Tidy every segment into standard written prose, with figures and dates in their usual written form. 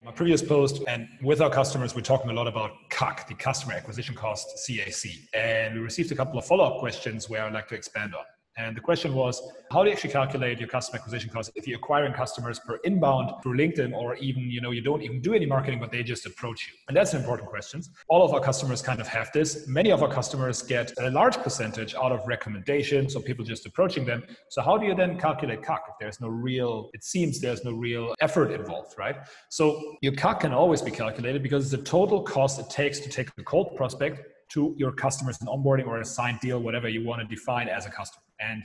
My previous post, and with our customers, we're talking a lot about CAC, the customer acquisition cost, CAC. And we received a couple of follow-up questions where I'd like to expand on. And the question was, how do you actually calculate your customer acquisition cost if you're acquiring customers per inbound through LinkedIn, or even, you don't even do any marketing, but they just approach you? And that's an important question. All of our customers kind of have this. Many of our customers get a large percentage out of recommendations, so people just approaching them. So how do you then calculate CAC if there's no real, it seems there's no real effort involved, right? So your CAC can always be calculated because it's the total cost it takes to take a cold prospect to your customers in onboarding or a signed deal, whatever you want to define as a customer. And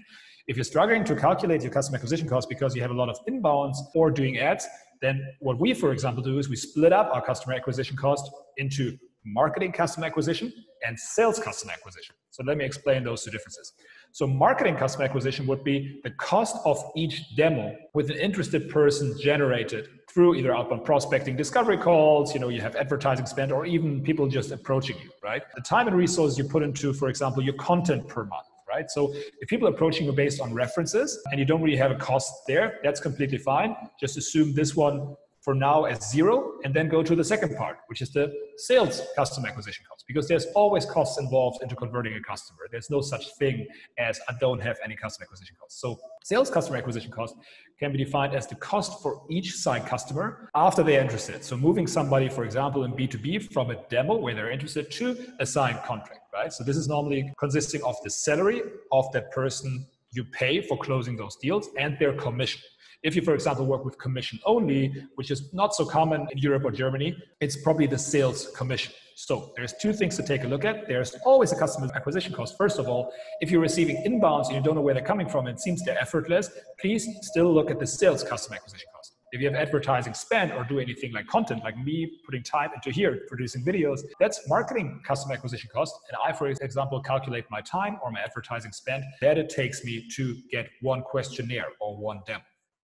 if you're struggling to calculate your customer acquisition cost because you have a lot of inbounds or doing ads, then what we, for example, do is we split up our customer acquisition cost into marketing customer acquisition and sales customer acquisition. So let me explain those two differences. So marketing customer acquisition would be the cost of each demo with an interested person generated through either outbound prospecting, discovery calls, you have advertising spend, or even people just approaching you, right? The time and resources you put into, for example, your content per month. Right? So if people are approaching you based on references and you don't really have a cost there, that's completely fine. Just assume this one for now as zero and then go to the second part, which is the sales customer acquisition cost, because there's always costs involved into converting a customer. There's no such thing as I don't have any customer acquisition costs. So sales customer acquisition cost can be defined as the cost for each signed customer after they're interested. So moving somebody, for example, in B2B from a demo where they're interested to a signed contract, right? So this is normally consisting of the salary of that person you pay for closing those deals and their commission. If you, for example, work with commission only, which is not so common in Europe or Germany, it's probably the sales commission. So there's two things to take a look at. There's always a customer acquisition cost. First of all, if you're receiving inbounds and you don't know where they're coming from and it seems they're effortless, please still look at the sales customer acquisition cost. If you have advertising spend or do anything like content, like me putting time into here, producing videos, that's marketing customer acquisition cost. And I, for example, calculate my time or my advertising spend that it takes me to get one questionnaire or one demo.